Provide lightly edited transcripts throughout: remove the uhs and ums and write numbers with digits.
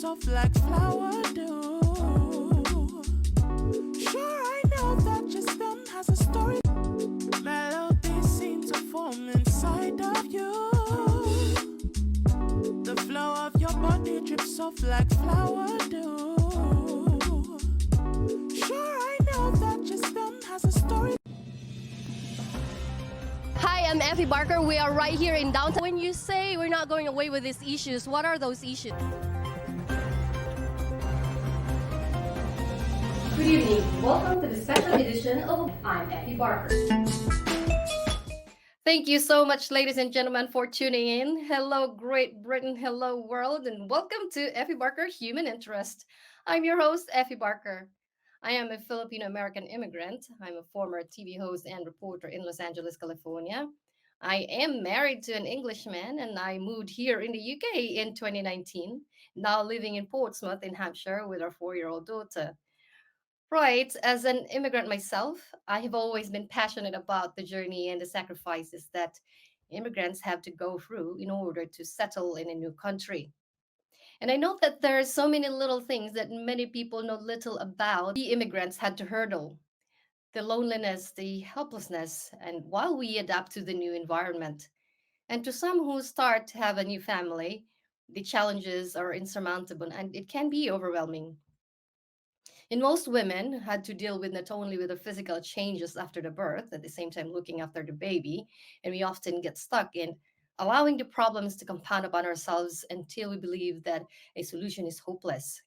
soft like flower do. Sure, I know that your stem has a story. Melodies seem to form inside of you. The flow of your body drips soft like flower do. Sure, I know that your stem has a story. Hi, I'm Effie Barker. We are right here in downtown. When you say we're not going away with these issues, what are those issues? Good evening. Welcome to the special edition of I'm Effie Barker. Thank you so much, ladies and gentlemen, for tuning in. Hello, Great Britain. Hello, world. And welcome to Effie Barker Human Interest. I'm your host, Effie Barker. I am a Filipino-American immigrant. I'm a former TV host and reporter in Los Angeles, California. I am married to an Englishman, and I moved here in the UK in 2019, now living in Portsmouth in Hampshire with our 4-year-old daughter. Right, as an immigrant myself, I have always been passionate about the journey and the sacrifices that immigrants have to go through in order to settle in a new country. And I know that there are so many little things that many people know little about the immigrants had to hurdle the loneliness, the helplessness, and while we adapt to the new environment. And to some who start to have a new family, the challenges are insurmountable and it can be overwhelming. And most women had to deal with not only with the physical changes after the birth, at the same time looking after the baby, and we often get stuck in allowing the problems to compound upon ourselves until we believe that a solution is hopeless.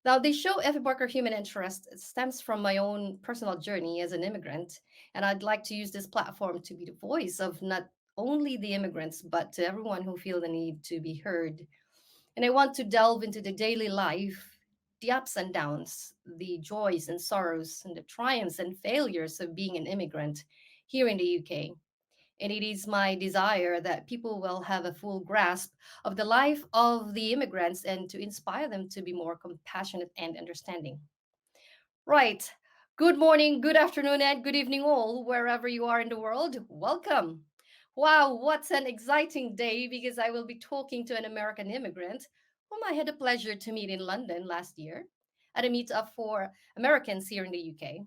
Now, the show Effie Barker Human Interest stems from my own personal journey as an immigrant, and I'd like to use this platform to be the voice of not only the immigrants, but to everyone who feel the need to be heard. And I want to delve into the daily life, the ups and downs, the joys and sorrows, and the triumphs and failures of being an immigrant here in the UK. And it is my desire that people will have a full grasp of the life of the immigrants and to inspire them to be more compassionate and understanding. Right. Good morning, good afternoon, and good evening, all, wherever you are in the world. Welcome. Wow, what's an exciting day because I will be talking to an American immigrant whom I had the pleasure to meet in London last year at a meetup for Americans here in the UK.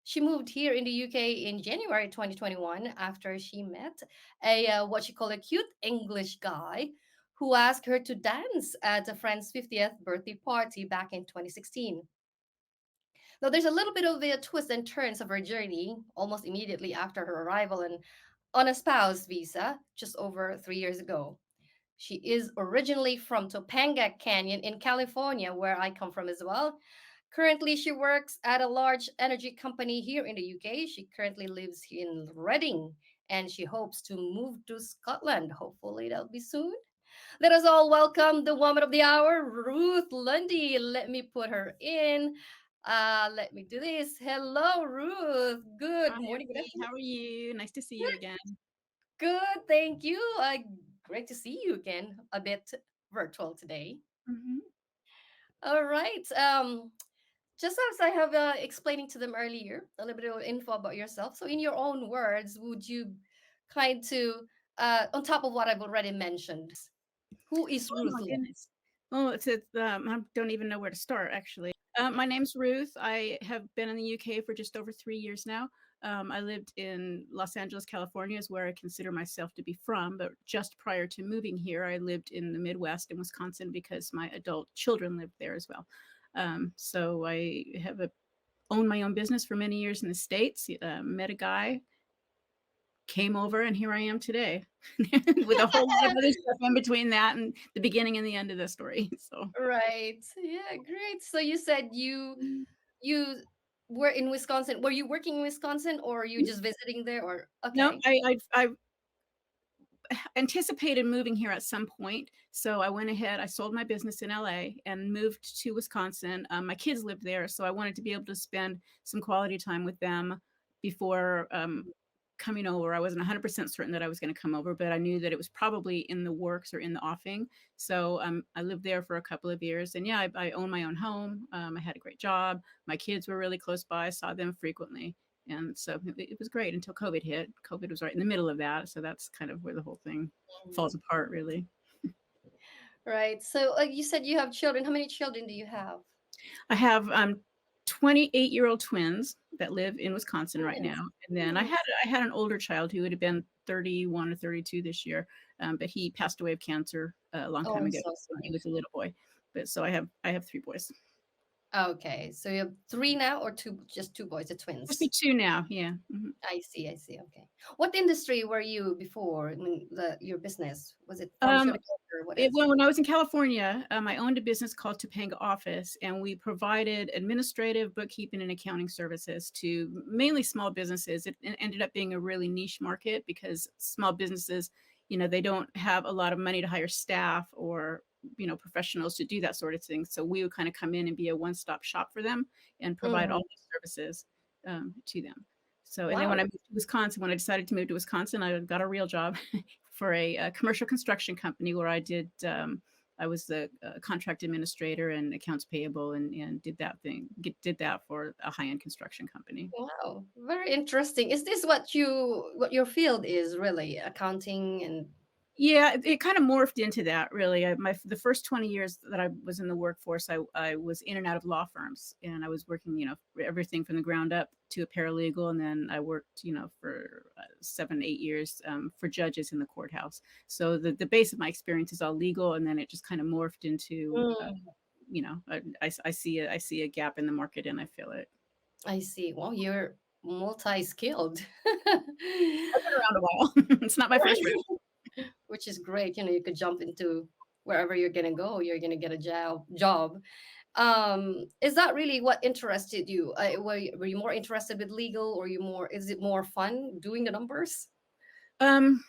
She moved here in the UK in January 2021 after she met a what she called a cute English guy who asked her to dance at a friend's 50th birthday party back in 2016. Now, there's a little bit of a twist and turns of her journey almost immediately after her arrival and on a spouse visa just over 3 years ago. She is originally from Topanga Canyon in California, where I come from as well. Currently, she works at a large energy company here in the UK. She currently lives in Reading and she hopes to move to Scotland. Hopefully, that'll be soon. Let us all welcome the woman of the hour, Ruth Lundi. Let me put her in. Let me do this. Hello, Ruth. Good Hi, morning. Good Abby. afternoon. How are you? Nice to see you again. Good. Thank you. Great to see you again. A bit virtual today. Mhm. All right. Just as I have explaining to them earlier, a little bit of info about yourself. So, in your own words, would you kind to, on top of what I've already mentioned, who is Oh Ruth my Lund? goodness. Oh, I don't even know where to start, actually. My name's Ruth. I have been in the UK for just over 3 years now. I lived in Los Angeles, California, is where I consider myself to be from. But just prior to moving here, I lived in the Midwest in Wisconsin because my adult children lived there as well. So I have owned my own business for many years in the States. Met a guy, came over, and here I am today with a whole lot of other stuff in between that and the beginning and the end of the story. So Right. Yeah, great. So you said you were in Wisconsin. Were you working in Wisconsin or are you just visiting there or no, okay. I anticipated moving here at some point. So I went ahead, I sold my business in LA and moved to Wisconsin. My kids lived there, so I wanted to be able to spend some quality time with them before coming over. I wasn't 100% certain that I was going to come over, but I knew that it was probably in the works or in the offing. So I lived there for a couple of years. And yeah, I own my own home. I had a great job. My kids were really close by. I saw them frequently. And so it was great until COVID hit. COVID was right in the middle of that. So that's kind of where the whole thing falls apart, really. Right. So you said you have children. How many children do you have? I have 28-year-old twins that live in Wisconsin right now, Yes. and then I had an older child who would have been 31 or 32 this year, but he passed away of cancer a long Oh, time I'm ago so when he sorry. was a little boy. But so I have three boys. Okay. So you have three now, or two? Just two boys, the Must be twins. two now. Yeah. I see. I see. Okay. What industry were you before? I mean, your business, was it Um, pharmaceutical or what It, is? well, when I was in California, I owned a business called Topanga Office, and we provided administrative, bookkeeping, and accounting services to mainly small businesses. It ended up being a really niche market because small businesses, they don't have a lot of money to hire staff or professionals to do that sort of thing. So we would kind of come in and be a one-stop shop for them and provide all Mhm. these services to them. So, and then when I Wow. moved to Wisconsin, when I decided to move to Wisconsin, I got a real job for a commercial construction company where I was the contract administrator and accounts payable and did that for a high end construction company. Wow. Very interesting. Is this what your field is really? Accounting and Yeah, it kind of morphed into that really. The first 20 years that I was in the workforce, I was in and out of law firms, and I was working, for everything from the ground up to a paralegal, and then I worked, for 7, 8 years for judges in the courthouse. So the base of my experience is all legal, and then it just kind of morphed into, Mm, I see a gap in the market, and I feel it. I see. Well, you're multi-skilled. I've been around a while. It's not my first rodeo. Which is great. You could jump into wherever you're gonna go. You're gonna get a job. Is that really what interested you? Were you more interested with legal, or you more? Is it more fun doing the numbers? Um,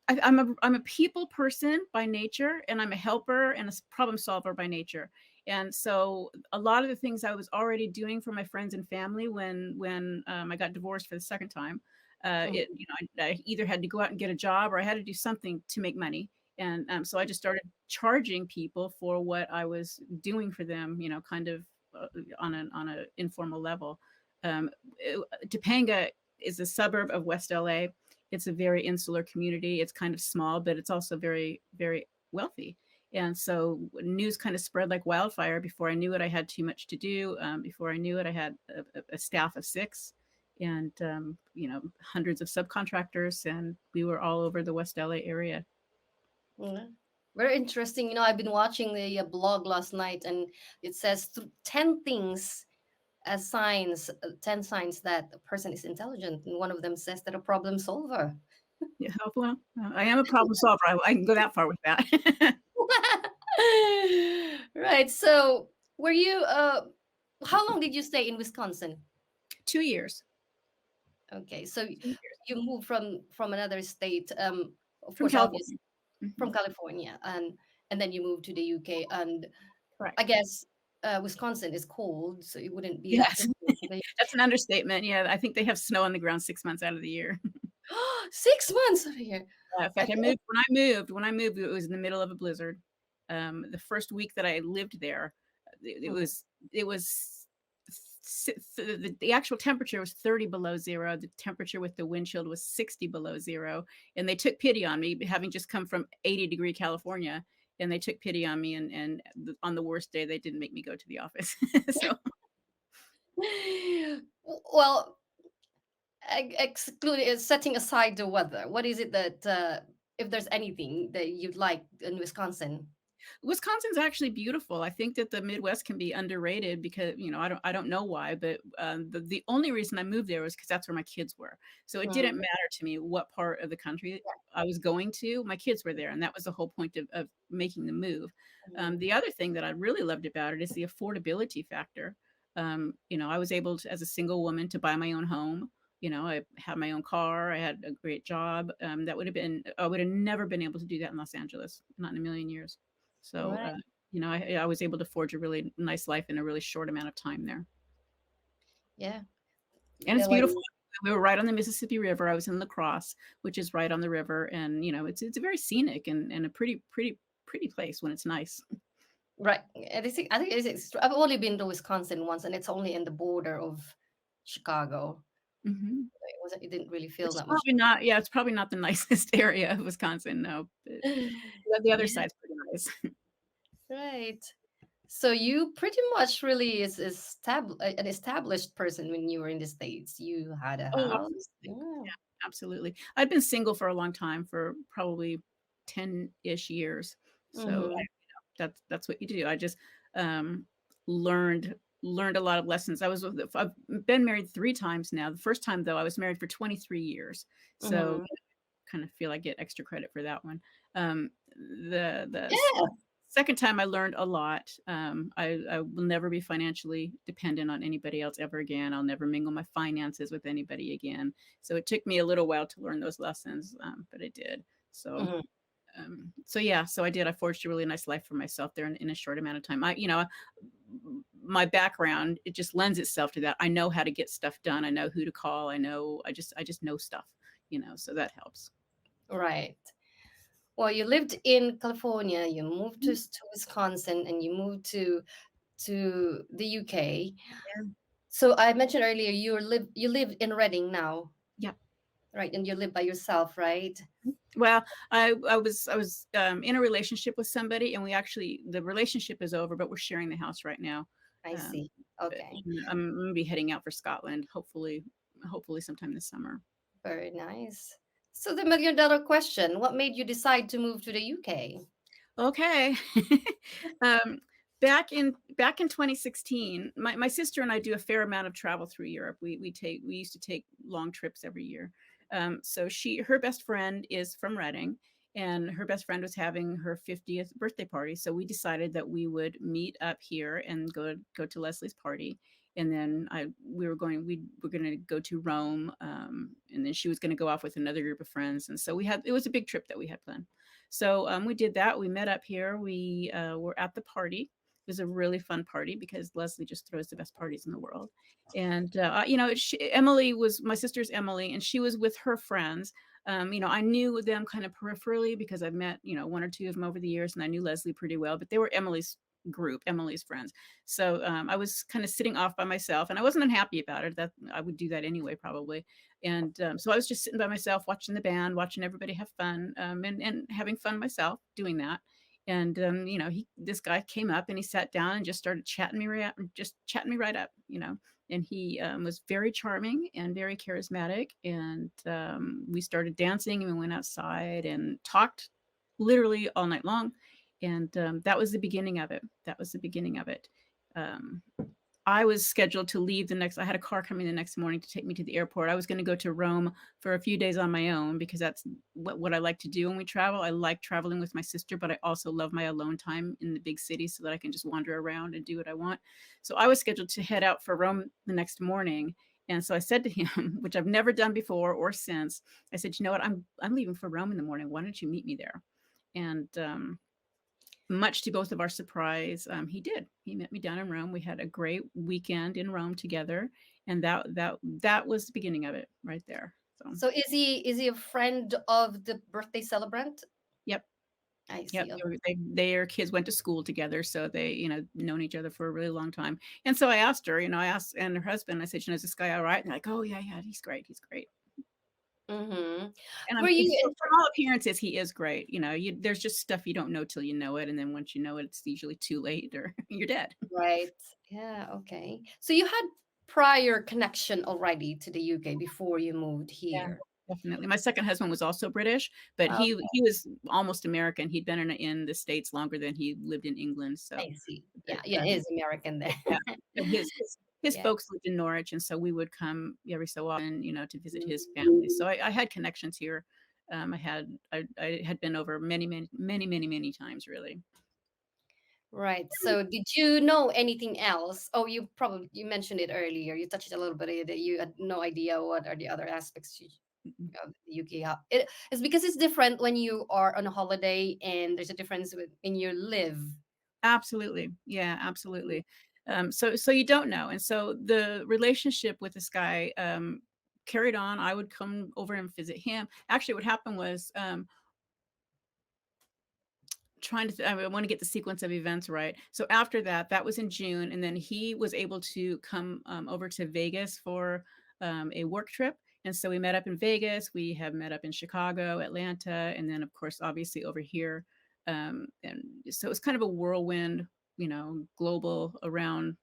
I'm a people person by nature, and I'm a helper and a problem solver by nature. And so a lot of the things I was already doing for my friends and family when I got divorced for the second time, Mhm. I either had to go out and get a job or I had to do something to make money. And so I just started charging people for what I was doing for them, kind of on a informal level. Um, Topanga is a suburb of West LA. It's a very insular community. It's kind of small, but it's also very, very wealthy. And so news kind of spread like wildfire. Before I knew it, I had too much to do. Before I knew it, I had a staff of 6 and, hundreds of subcontractors. And we were all over the West LA area. Yeah. Very interesting. I've been watching the blog last night, and it says 10 things as signs, 10 signs that a person is intelligent, and one of them says that a problem solver. Yeah, well, I am a problem solver. I can go that far with that. Right. So, were you? How long did you stay in Wisconsin? 2 years. Okay, so 2 years you moved from another state. Of from course, obvious California. Hmm. from California, and then you moved to the UK, and I Correct. guess Wisconsin is cold, so it wouldn't be that Yes, difficult to that's an understatement. Yeah, I think they have snow on the ground 6 months out of the year. 6 months over here. In I fact, when I moved, it was in the middle of a blizzard. The first week that I lived there, it Mhm. was it was the actual temperature was 30 below zero. The temperature with the wind chill was 60 below zero, and they took pity on me, having just come from 80-degree California, and they took pity on me. And on the worst day, they didn't make me go to the office. So Well, excluding setting aside the weather, what is it that if there's anything that you'd like in Wisconsin? Wisconsin's actually beautiful. I think that the Midwest can be underrated because, I don't know why, but the only reason I moved there was because that's where my kids were. So it didn't Mm, matter to me what part of the country I was going to. My kids were there, and that was the whole point of making the move. mm, The other thing that I really loved about it is the affordability factor. I was able to, as a single woman, to buy my own home. I had my own car. I had a great job. I would have never been able to do that in Los Angeles, not in a million years. So, right. I was able to forge a really nice life in a really short amount of time there. Yeah. And it's When beautiful. We were right on the Mississippi River. I was in La Crosse, which is right on the river. And, it's a very scenic and a pretty, pretty, pretty place when it's nice. right, I think I've only been to Wisconsin once, and it's only in the border of Chicago. Hmm. It didn't really feel Which is that much. probably not, yeah, it's probably not the nicest area of Wisconsin, no. But the other Yeah. side's pretty Right. So you pretty much really an established person when you were in the States. You had a Oh, house. absolutely. Yeah. Yeah, absolutely. I'd been single for a long time, for probably 10-ish years. So Mm-hmm. that's what you do. I just um, learned learned a lot of lessons. I've been married 3 times now. The first time though, I was married for 23 years. So Mm-hmm. kind of feel I get extra credit for that one. Um, the Yeah. second time I learned a lot. I will never be financially dependent on anybody else ever again. I'll never mingle my finances with anybody again. So it took me a little while to learn those lessons, but I did. So Mm-hmm. so yeah, so I did. I forged a really nice life for myself there in a short amount of time. My background, it just lends itself to that. I know how to get stuff done. I know who to call. I just know stuff, so that helps. Right. Well, you lived in California, you moved to Wisconsin, and you moved to the UK. Yeah. So I mentioned earlier you live in Reading now, Yeah. right? And you live by yourself, right? Well, I was in a relationship with somebody, and the relationship is over, but we're sharing the house right now. I Um, see. but Okay. I'm gonna be heading out for Scotland, hopefully sometime this summer. Very nice. So the million dollar question, what made you decide to move to the UK? Okay. um, back in 2016, my sister and I do a fair amount of travel through Europe. We used to take long trips every year. So her best friend is from Reading, and her best friend was having her 50th birthday party. So we decided that we would meet up here and go to Leslie's party. And then we were going to go to Rome, and then she was going to go off with another group of friends. And so it was a big trip that we had planned. So we did that. We met up here. We were at the party. It was a really fun party because Leslie just throws the best parties in the world. And Emily was my sister's Emily, and she was with her friends. I knew them kind of peripherally because I've met one or two of them over the years, and I knew Leslie pretty well. But they were Emily's group, Emily's friends. So I was kind of sitting off by myself, and I wasn't unhappy about it. That I would do that anyway, probably. And so I was just sitting by myself, watching the band, watching everybody have fun, and having fun myself doing that. And this guy came up and he sat down and just started just chatting me right up. And he was very charming and very charismatic. And we started dancing and we went outside and talked literally all night long. And that was the beginning of it. That was the beginning of it. Um, I was scheduled to leave I had a car coming the next morning to take me to the airport. I was going to go to Rome for a few days on my own because that's what I like to do when we travel. I like traveling with my sister, but I also love my alone time in the big city so that I can just wander around and do what I want. So I was scheduled to head out for Rome the next morning. And so I said to him, which I've never done before or since, I said, you know what, I'm leaving for Rome in the morning. Why don't you meet me there? And much to both of our surprise, he did. He met me down in Rome. We had a great weekend in Rome together, and that was the beginning of it right there. So, So is he a friend of the birthday celebrant? yep, I yep. see. Okay. Their kids went to school together, so they known each other for a really long time. And so I asked her, and her husband, I said, is this guy all right? And they're like, oh yeah, he's great, he's great. Mm-hmm. And Were you from all appearances, he is great. There's just stuff you don't know till you know it, and then once you know it, it's usually too late or you're dead. right? Yeah, okay. So you had prior connection already to the UK before you moved Yeah, here. definitely. My second husband was also British, but Oh, he was almost American. He'd been in the States longer than he lived in England. So, I see. but Yeah, yeah, it is American there. yeah, but his Yeah. folks lived in Norwich, and so we would come every so often, to visit his family. So I had connections here. I had been over many, many, many, many, many times, really. Right. So did you know anything else? Oh, you mentioned it earlier. You touched a little bit that you had no idea what are the other aspects Mhm. of the UK. It's because it's different when you are on a holiday and there's a difference in your live. Absolutely. Yeah, absolutely. So you don't know. And so the relationship with this guy carried on. I would come over and visit him. Actually, what happened was I want to get the sequence of events right. So after that was in June, and then he was able to come over to Vegas for a work trip. And so we met up in Vegas. We have met up in Chicago, Atlanta, and then of course, obviously over here And so it was kind of a whirlwind, global around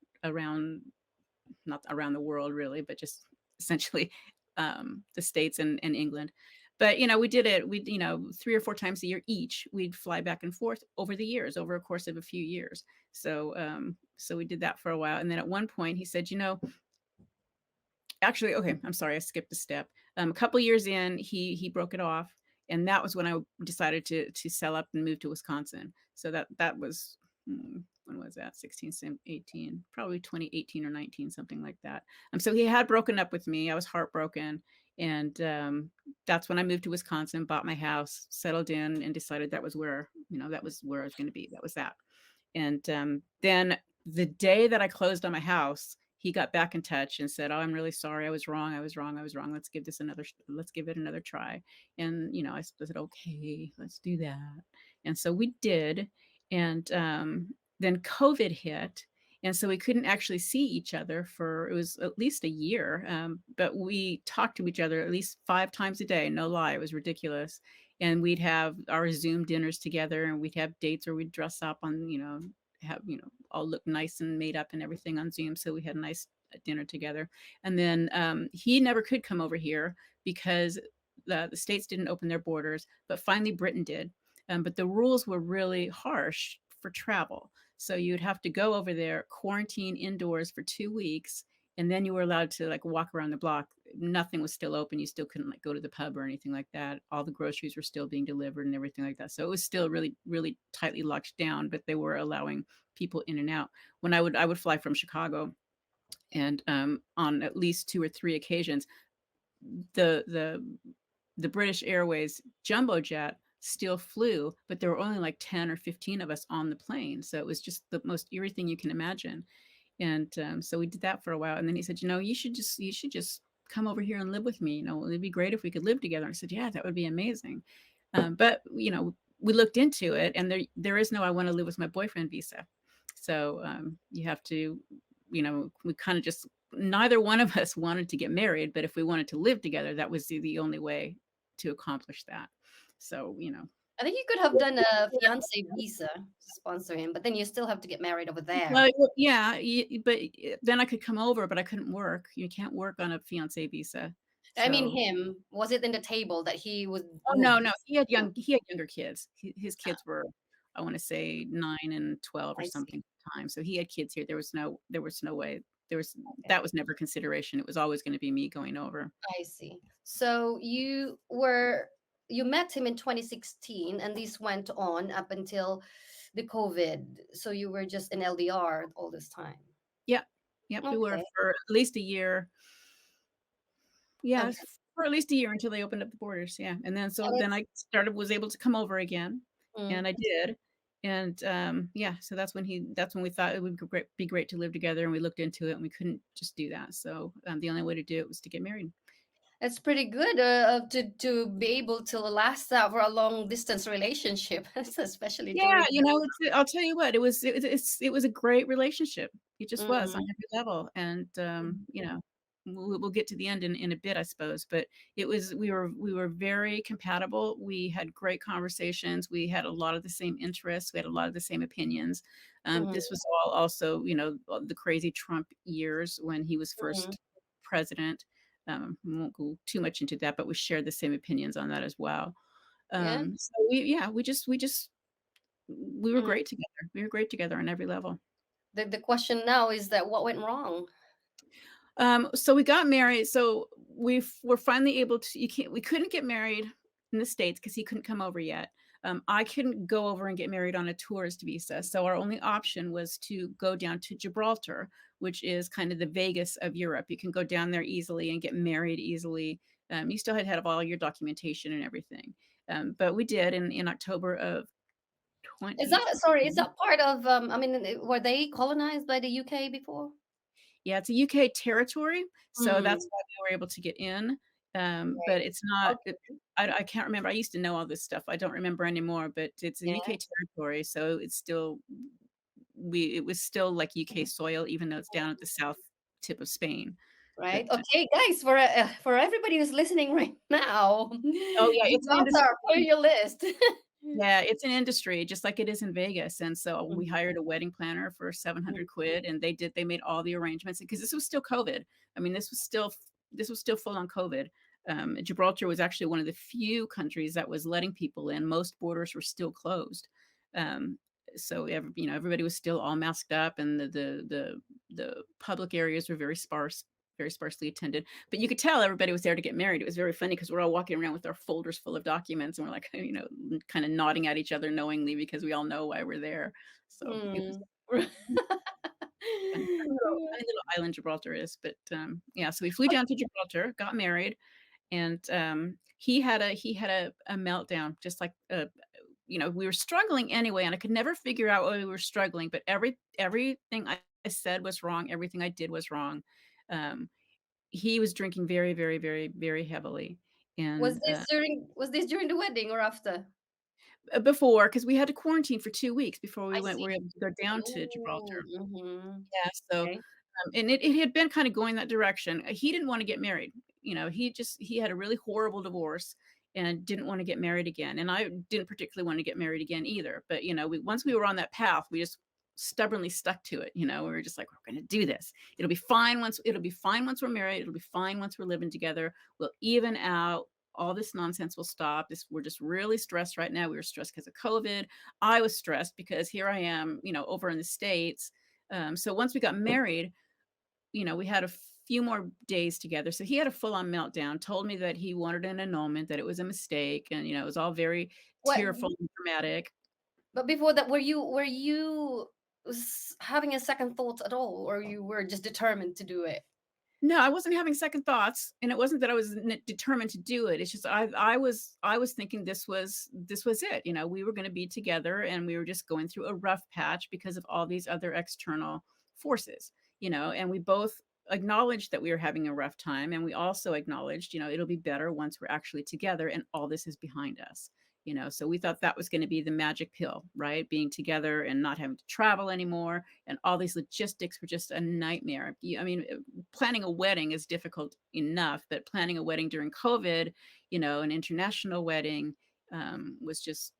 not around the world really, but just essentially the States and England. But we did it. We 3 or 4 times a year each. We'd fly back and forth over the years, over a course of a few years. So we did that for a while, and then at one point he said, actually, okay, I'm sorry, I skipped a step. A couple years in, he broke it off, and that was when I decided to sell up and move to Wisconsin. So that was when was that? 16, 18, probably 2018 or 19, something like that. So he had broken up with me. I was heartbroken, and that's when I moved to Wisconsin, bought my house, settled in, and decided that was where I was going to be. That was that. And then the day that I closed on my house, he got back in touch and said, "Oh, I'm really sorry. I was wrong. I was wrong. I was wrong. Let's give it another try." And, I said, "Okay, let's do that." And so we did. And then COVID hit. And so we couldn't actually see each other it was at least a year. But we talked to each other at least 5 times a day. No lie. It was ridiculous. And we'd have our Zoom dinners together, and we'd have dates where we'd dress up on, have, all look nice and made up and everything on Zoom. So we had a nice dinner together. And then he never could come over here because the states didn't open their borders, but finally Britain did. But the rules were really harsh for travel. So you'd have to go over there, quarantine indoors for 2 weeks, and then you were allowed to walk around the block. Nothing was still open. You still couldn't go to the pub or anything like that. All the groceries were still being delivered and everything like that. So it was still really, really tightly locked down, but they were allowing people in and out. When I would fly from Chicago, and on at least 2 or 3 occasions, the British Airways jumbo jet still flew, but there were only like 10 or 15 of us on the plane. So it was just the most eerie thing you can imagine. And so we did that for a while. And then he said, you should just come over here and live with me. It'd be great if we could live together. I said, yeah, that would be amazing. But we looked into it, and there is no I want to live with my boyfriend visa. So you have to, we kind of just, neither one of us wanted to get married, but if we wanted to live together, that was the only way to accomplish that. So, I think you could have done a fiance visa to sponsor him, but then you still have to get married over there. well, yeah, but then I could come over, but I couldn't work. You can't work on a fiance visa. I mean, So, him, was it in the table that he would oh move? no, he had younger kids. His kids were, I want to say 9 and 12 or I something see. at the time. So he had kids here. There was no way. Okay. That was never consideration. It was always going to be me going over. I see. So you met him in 2016, and this went on up until the COVID. So you were just in LDR all this time. Yep. Yep. We were Okay. for at least a year. Yeah, Okay. for at least a year until they opened up the borders. Yeah. And then And then it's, I was able to come over again, mm, and I did. And yeah, so that's when we thought it would be great to live together, and we looked into it, and we couldn't just do that. So the only way to do it was to get married. it's pretty good to be able to last that for a long distance relationship, especially Yeah, during. I'll tell you what, it was a great relationship. It just was on Mhm, every level. And mhm, we'll get to the end in a bit, I suppose. But we were very compatible. We had great conversations. We had a lot of the same interests. We had a lot of the same opinions. mhm, This was all also, the crazy Trump years when he was mhm. first president. We won't go too much into that, but we shared the same opinions on that as well. Yeah. So we were Mm. great together. We were great together on every level. The question now is that what went wrong? So we got married. So were finally able to. We couldn't get married in the States because he couldn't come over yet. I couldn't go over and get married on a tourist visa. So our only option was to go down to Gibraltar, which is kind of the Vegas of Europe. You can go down there easily and get married easily. You still had to have all your documentation and everything. But we did in October of Is that, sorry, is 2020. that part of I mean, were they colonized by the UK before? Yeah, it's a UK territory, so Mm, that's why we were able to get in. But right. it's not. Okay. I can't remember. I used to know all this stuff. I don't remember anymore. But it's a Yeah. UK territory, so it's still it was still like UK soil, even though it's down at the south tip of Spain. But Right. Okay, guys, for everybody who's listening right now, oh yeah, it's an Gibraltar, industry. put your list. Yeah, it's an industry just like it is in Vegas, and so we Mhm, hired a wedding planner for mhm. 700 quid, and they made all the arrangements because this was still COVID. I mean, this was still full on COVID. Gibraltar was actually one of the few countries that was letting people in. Most borders were still closed. Um, so everybody was still all masked up, and the public areas were very sparsely attended. But you could tell everybody was there to get married. It was very funny because we're all walking around with our folders full of documents, and we're like, kind of nodding at each other knowingly because we all know why we're there. So it was Mm. funny. Funny little island Gibraltar is. But yeah, so we flew down to Gibraltar, got married, and he had a meltdown, just like we were struggling anyway, and I could never figure out why we were struggling. But everything I said was wrong. Everything I did was wrong. Um, he was drinking very, very, very, very heavily, and Was this during the wedding or after? before, because we had to quarantine for 2 weeks before I we were see. able to go down to Gibraltar. Oh, mhm. Yeah, so, Okay. and it had been kinda going that direction. He didn't wanna get married, he had a really horrible divorce and didn't wanna get married again, and I didn't particularly wanna get married again either, but, once we were on that path, we just stubbornly stuck to it. We were just like, "We're gonna do this. It'll be fine once we're married, it'll be fine once we're living together, we'll even out, all this nonsense will stop, we're just really stressed right now." We were stressed because of COVID. I was stressed because here I am, over in the States. So once we got married, we had a few more days together. So he had a full-on meltdown, told me that he wanted an annulment, that it was a mistake, and it was all very What tearful and dramatic. but before that, were you having a second thought at all, or you were just determined to do it? No, I wasn't having second thoughts, and it wasn't that I was determined to do it. It's just I was thinking this was it. We were going to be together, and we were just going through a rough patch because of all these other external forces. And we both acknowledged that we were having a rough time, and we also acknowledged, it'll be better once we're actually together and all this is behind us. So we thought that was going to be the magic pill, right? Being together and not having to travel anymore, and all these logistics were just a nightmare. I mean, planning a wedding is difficult enough, but planning a wedding during COVID, an international wedding, was just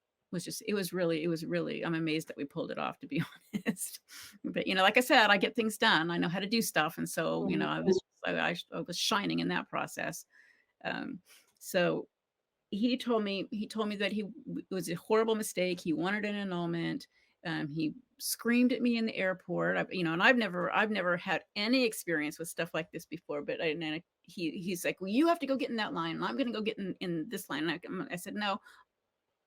it was really I'm amazed that we pulled it off, to be honest. But like I said, I get things done. I know how to do stuff, and so Mhm. I was shining in that process. So he told me that it was a horrible mistake. He wanted an annulment. He screamed at me in the airport. And I've never had any experience with stuff like this before. But he's like, "Well, you have to go get in that line, and I'm going to go get in this line." And I said, "No,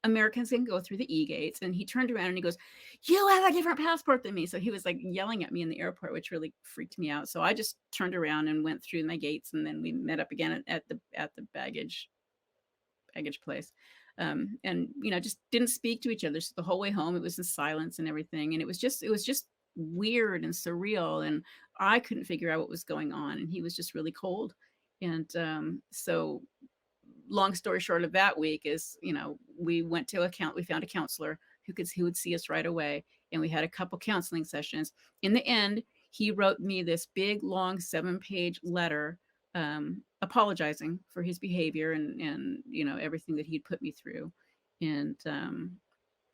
Americans can go through the E gates." And he turned around and he goes, "You have a different passport than me." So he was like yelling at me in the airport, which really freaked me out. So I just turned around and went through my gates, and then we met up again at the baggage place. And just didn't speak to each other. So the whole way home, it was in silence and everything. And it was just weird and surreal. And I couldn't figure out what was going on. And he was just really cold. And so long story short of that week is, we found a counselor who would see us right away. And we had a couple counseling sessions. In the end, he wrote me this big, long 7-page letter, apologizing for his behavior and everything that he'd put me through. And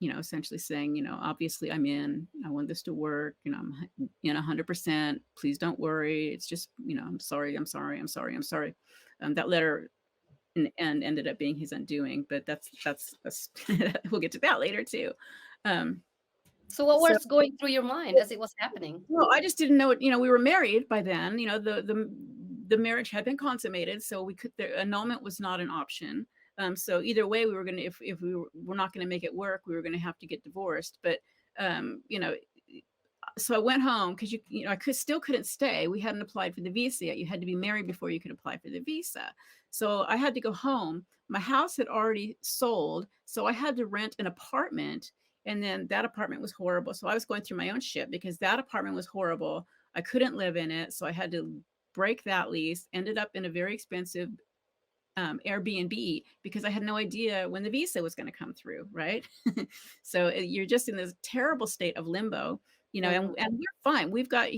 essentially saying, obviously I'm in. I want this to work. I'm in 100%. Please don't worry. It's just, I'm sorry. I'm sorry. I'm sorry. I'm sorry. That letter and ended up being his undoing. But that's we'll get to that later too. Um, So what so was going through your mind as it was happening? no, I just didn't know it. We were married by then. The marriage had been consummated, so the annulment was not an option. So either way, we were gonna if we're not gonna make it work, we were gonna have to get divorced. But um, you know, so I went home because I still couldn't stay. We hadn't applied for the visa yet. You had to be married before you could apply for the visa. So I had to go home. My house had already sold, so I had to rent an apartment. And then that apartment was horrible. So I was going through my own shit because that apartment was horrible. I couldn't live in it. So I had to break that lease, ended up in a very expensive Airbnb because I had no idea when the visa was going to come through, right? So you're just in this terrible state of limbo, Mhm. and we're fine. We've got,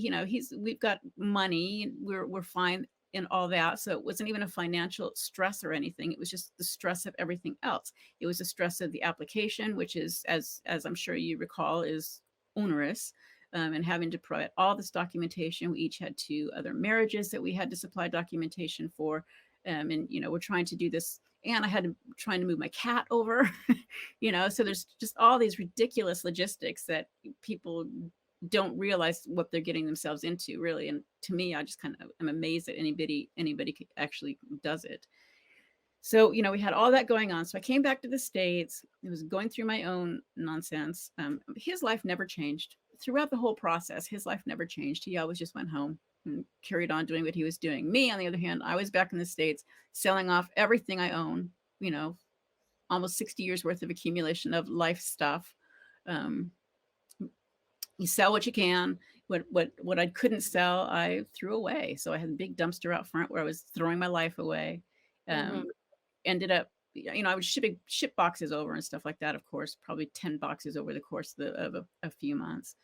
we've got money. We're fine. and all that. So it wasn't even a financial stress or anything. It was just the stress of everything else. It was the stress of the application, which is, as I'm sure you recall, is onerous. And having to provide all this documentation. We each had two other marriages that we had to supply documentation for. And, we're trying to do this. And I had to trying to move my cat over, so there's just all these ridiculous logistics that people don't realize what they're getting themselves into, really. And to me, I just kind of am amazed that anybody actually does it. So, we had all that going on. So I came back to the States. I was going through my own nonsense. His life never changed throughout the whole process. His life never changed. He always just went home and carried on doing what he was doing. Me, on the other hand, I was back in the States selling off everything I own, almost 60 years worth of accumulation of life stuff. You sell what you can. What I couldn't sell, I threw away. So I had a big dumpster out front where I was throwing my life away. Mhm. Ended up, I would ship boxes over and stuff like that. Of course, probably 10 boxes over the course of a few months.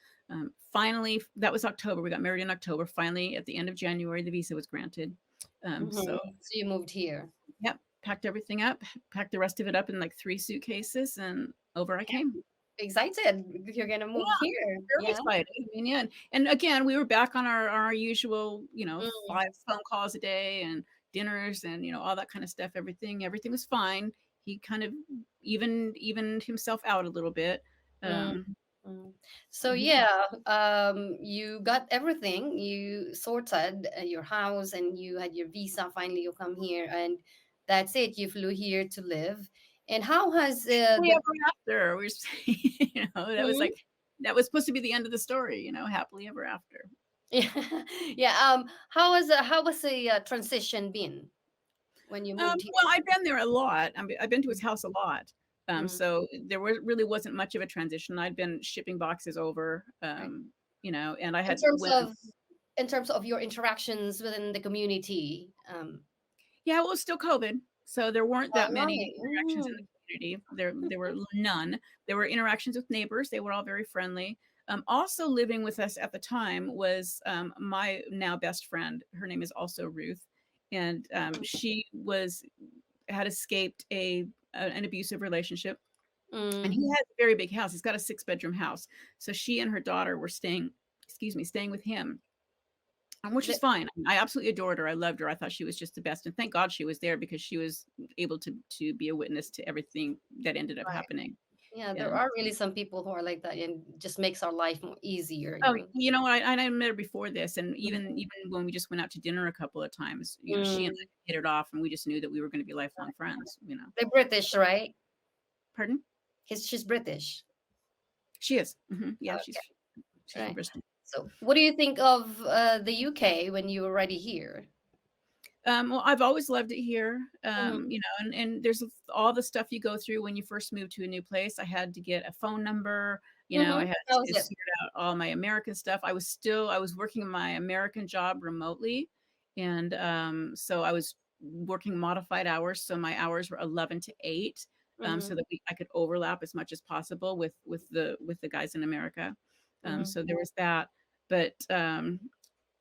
Finally, that was October. We got married in October. Finally, at the end of January, the visa was granted. Mhm. So So you moved here. yep, packed everything up, packed the rest of it up in like 3 suitcases, and over I came. Excited you're gonna Yeah, move here. very Yeah. excited. I mean, yeah, and again, we were back on our usual, Mm. 5 phone calls a day and dinners and, all that kind of stuff. Everything was fine. He kind of evened himself out a little bit. Mm. Um, Mm. So he yeah, you got everything. You sorted your house, and you had your visa. Finally, you come here, and that's it. You flew here to live. And how has happily the ever after. We're that was Mhm. like that was supposed to be the end of the story, happily ever after. Yeah, yeah. How was the transition been when you moved here? Well, I've been there a lot. I've been to his house a lot. Mm. So there really wasn't much of a transition. I'd been shipping boxes over, Right. and I In had terms went. of in terms of your interactions within the community. Yeah, well, it was still COVID, so there weren't that many Right. interactions in the community. There were none. There were interactions with neighbors. They were all very friendly. Also living with us at the time was my now best friend. Her name is also Ruth, and she had escaped an abusive relationship, and Mm. he has a very big house. He's got a 6-bedroom house. So she and her daughter were staying with him, which is The- fine. I absolutely adored her. I loved her. I thought she was just the best, and thank God she was there because she was able to be a witness to everything that ended up right. happening. Yeah, there And are really some people who are like that, and just makes our life more easier. oh, I met her before this, and Mhm. even when we just went out to dinner a couple of times, she and Mm. I hit it off, and we just knew that we were going to be lifelong friends. They're British, right? Pardon? She's British. She is. Yeah, Okay, she's from right. Bristol. So, what do you think of the UK when you were already here? Well, I've always loved it here. Mhm. And there's all the stuff you go through when you first move to a new place. I had to get a phone number. I had How was to it? sort out all my American stuff. I was working my American job remotely, and so I was working modified hours. So my hours were 11 to 8, so Mhm. that I could overlap as much as possible with the guys in America. Mhm. So there was that, but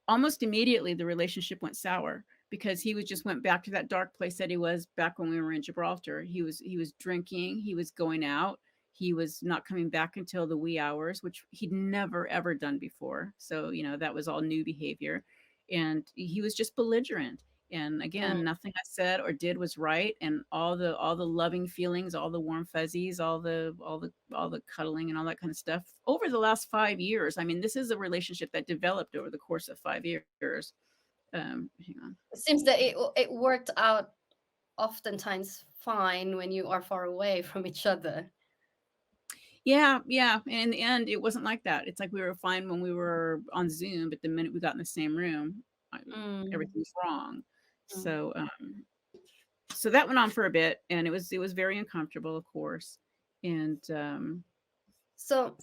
almost immediately the relationship went sour because he was just went back to that dark place that he was back when we were in Gibraltar. He was drinking, he was going out, he was not coming back until the wee hours, which he'd never ever done before. So, that was all new behavior. And he was just belligerent. And again, Mm. nothing I said or did was right. And all the loving feelings, all the warm fuzzies, all the cuddling and all that kind of stuff over the last 5 years. I mean, this is a relationship that developed over the course of 5 years. Hang on. It seems that it worked out oftentimes fine when you are far away from each other. Yeah, yeah. And in the end, it wasn't like that. It's like we were fine when we were on Zoom, but the minute we got in the same room, Mm. everything was wrong. Mm. So that went on for a bit, and it was very uncomfortable, of course. And So,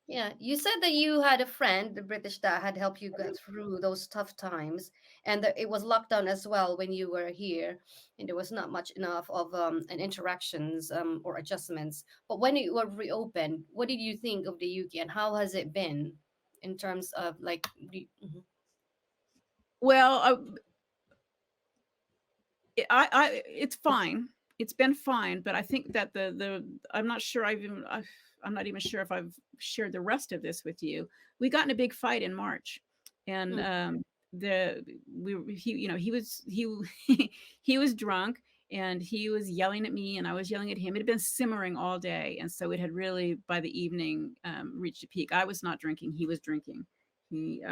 yeah, you said that you had a friend, the British, that had helped you get through those tough times, and that it was lockdown as well when you were here, and there was not much enough of an interactions or adjustments. But when it was reopened, what did you think of the UK, and how has it been in terms of like? Mhm. well, it's fine. It's been fine, but I think that I'm not sure I'm not even sure if I've shared the rest of this with you. We got in a big fight in March, and Mm. the we he you know he he was drunk, and he was yelling at me and I was yelling at him. It had been simmering all day, and so it had really by the evening reached a peak. I was not drinking; he was drinking. He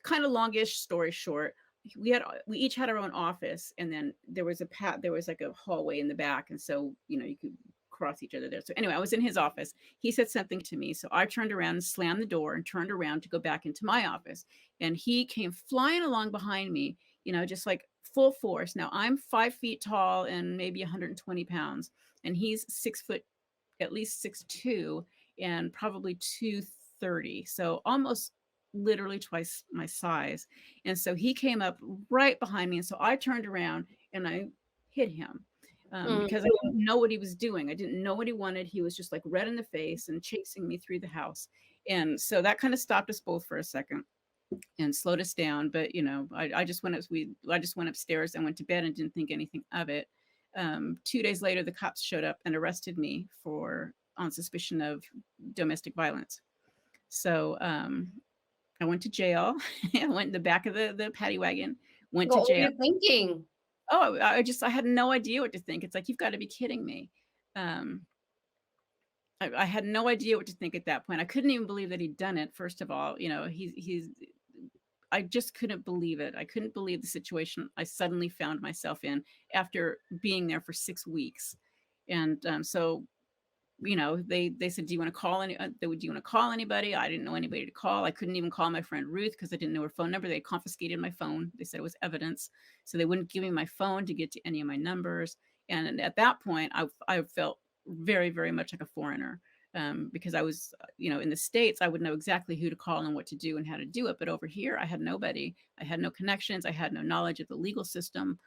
kind of longish story short, we each had our own office, and then there was like a hallway in the back, and so you could cross each other there. So anyway, I was in his office. He said something to me, so I turned around and slammed the door and turned around to go back into my office, and he came flying along behind me, just like full force. Now I'm 5 feet tall and maybe 120 pounds, and he's 6 foot, at least 6'2", and probably 230, so almost literally twice my size. And so he came up right behind me, and so I turned around and I hit him, Mm. because I didn't know what he was doing. I didn't know what he wanted. He was just like red in the face and chasing me through the house. And so that kind of stopped us both for a second and slowed us down. But I just I just went upstairs and went to bed and didn't think anything of it. 2 days later, the cops showed up and arrested me on suspicion of domestic violence. So I went to jail. I went in the back of the paddy wagon, went to What were jail. you thinking? Oh, I had no idea what to think. It's like, you've got to be kidding me. Um, I had no idea what to think at that point. I couldn't even believe that he'd done it. First of all, I just couldn't believe it. I couldn't believe the situation I suddenly found myself in after being there for 6 weeks. And so they said, do you want to call anybody? I didn't know anybody to call. I couldn't even call my friend Ruth because I didn't know her phone number. They confiscated my phone. They said it was evidence, so they wouldn't give me my phone to get to any of my numbers. And at that point, I felt very, very much like a foreigner, because I was, in the States, I would know exactly who to call and what to do and how to do it. But over here, I had nobody. I had no connections. I had no knowledge of the legal system.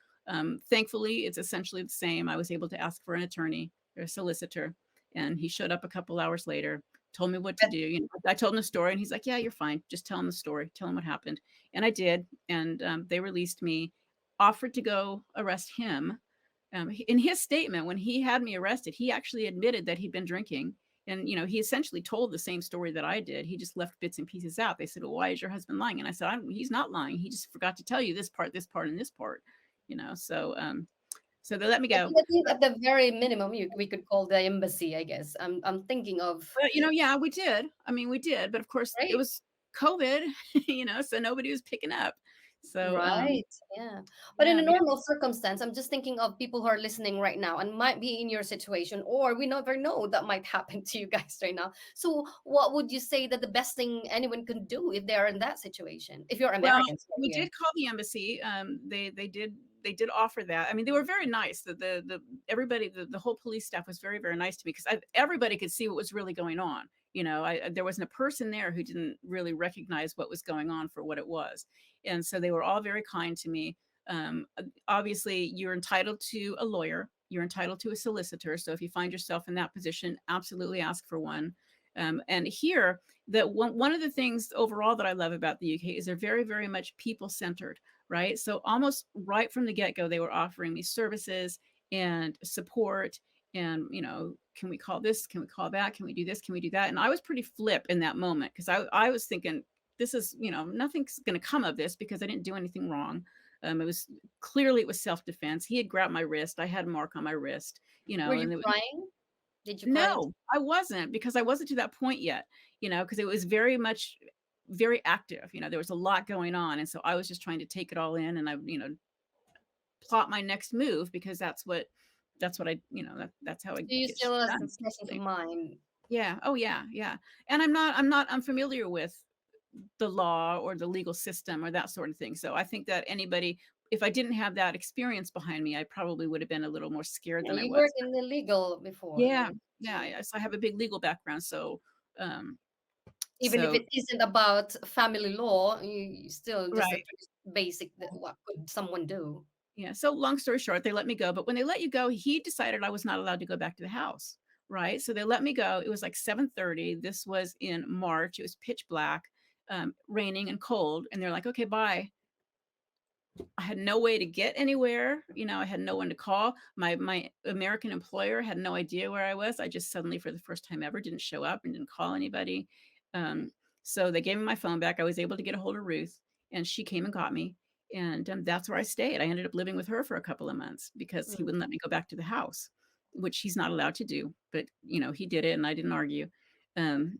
Thankfully, it's essentially the same. I was able to ask for an attorney or a solicitor, and he showed up a couple hours later, told me what to do. I told him the story, and he's like, yeah, you're fine. Just tell him the story. Tell him what happened. And I did. And they released me, offered to go arrest him. In his statement, when he had me arrested, he actually admitted that he'd been drinking. And, he essentially told the same story that I did. He just left bits and pieces out. They said, well, why is your husband lying? And I said, he's not lying. He just forgot to tell you this part, and this part, so they let me I go. think, I think at the very minimum, we could call the embassy, I guess. I'm thinking of. But, yeah, we did. I mean, we did. But of course, it Right. was COVID, so nobody was picking up. So, Right. Yeah. But in yeah, a normal circumstance, I'm just thinking of people who are listening right now and might be in your situation, or we never know that might happen to you guys right now. So, what would you say that the best thing anyone can do if they are in that situation? If you're well, Americans we here. did call the embassy. They did offer that. I mean, they were very nice. The everybody, the whole police staff was very, very nice to me, because everybody could see what was really going on. There wasn't a person there who didn't really recognize what was going on for what it was. And so they were all very kind to me. Obviously, you're entitled to a lawyer. You're entitled to a solicitor. So if you find yourself in that position, absolutely ask for one. And here, one of the things overall that I love about the UK is they're very, very much people-centered, right? So almost right from the get-go, they were offering me services and support, and can we call this? Can we call that? Can we do this? Can we do that? And I was pretty flip in that moment, because I was thinking, this is, nothing's going to come of this, because I didn't do anything wrong. It was self-defense. He had grabbed my wrist. I had a mark on my wrist, Were you and crying? Did you cry? no, I wasn't, because I wasn't to that point yet, because it was very much very active. There was a lot going on. And so I was just trying to take it all in, and I, plot my next move, because that's what that's how I So you get still shit have done. some presence of mind. Yeah. Oh yeah. Yeah. And I'm not unfamiliar with the law or the legal system or that sort of thing. So I think that anybody, if I didn't have that experience behind me, I probably would have been a little more scared Yeah, than I you was. worked in the legal before, Yeah. right? Yeah. Yes. I have a big legal background. So, um, Even if so it isn't about family law, you still just a right. pretty basic. What could someone do? Yeah. So long story short, they let me go. But when they let you go, he decided I was not allowed to go back to the house. Right. So they let me go. It was like 7:30. This was in March. It was pitch black, raining and cold. And they're like, okay, bye. I had no way to get anywhere. I had no one to call. My American employer had no idea where I was. I just suddenly, for the first time ever, didn't show up and didn't call anybody. Um, so they gave me my phone back. I was able to get a hold of Ruth, and she came and got me. And that's where I stayed. I ended up living with her for a couple of months because he Mm. wouldn't let me go back to the house, which he's not allowed to do. But he did it, and I didn't argue.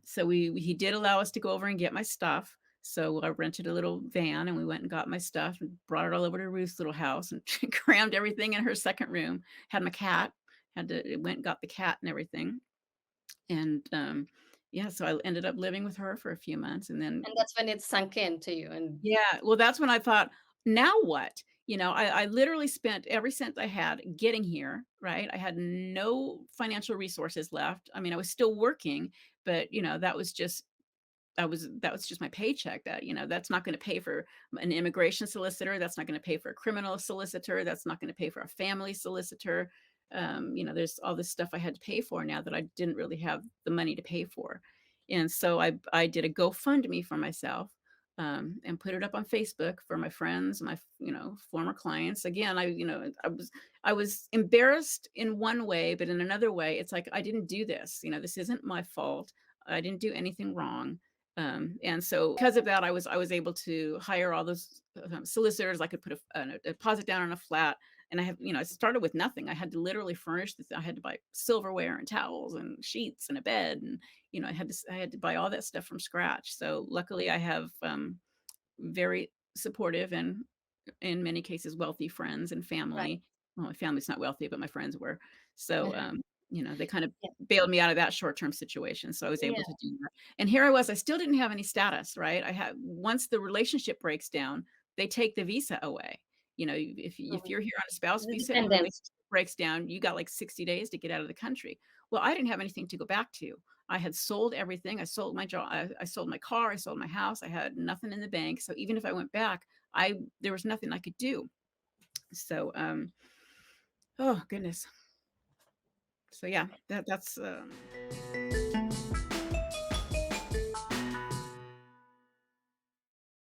So he did allow us to go over and get my stuff. So I rented a little van and we went and got my stuff and brought it all over to Ruth's little house and crammed everything in her second room. Had my cat, went and got the cat and everything. And yeah, so I ended up living with her for a few months. And then, And that's when it sunk in to you. And yeah, well, that's when I thought, now what? I literally spent every cent I had getting here, right? I had no financial resources left. I mean, I was still working, but that was just my paycheck. That's not going to pay for an immigration solicitor. That's not going to pay for a criminal solicitor. That's not going to pay for a family solicitor. There's all this stuff I had to pay for now that I didn't really have the money to pay for. And so I did a GoFundMe for myself, and put it up on Facebook for my friends, my former clients. Again, I was embarrassed in one way, but in another way, it's like I didn't do this. This isn't my fault. I didn't do anything wrong. And so because of that, I was able to hire all those solicitors. I could put a deposit down on a flat, and I started with nothing. I had to literally furnish this. I had to buy silverware and towels and sheets and a bed, and I had to buy all that stuff from scratch. So luckily, I have very supportive and in many cases wealthy friends and right. family. Well, my family's not wealthy, but my friends were. So, Uh-huh. they kind of Yeah. bailed me out of that short-term situation. So I was able Yeah. to do that. And here I was, I still didn't have any status, right? I had Once the relationship breaks down, they take the visa away. If Mhm. you're here on a spouse The visa and the dependence. relationship breaks down, you got like 60 days to get out of the country. Well, I didn't have anything to go back to. I had sold everything. I sold my job. I sold my car. I sold my house. I had nothing in the bank. So even if I went back, there was nothing I could do. So, oh goodness. So yeah, that's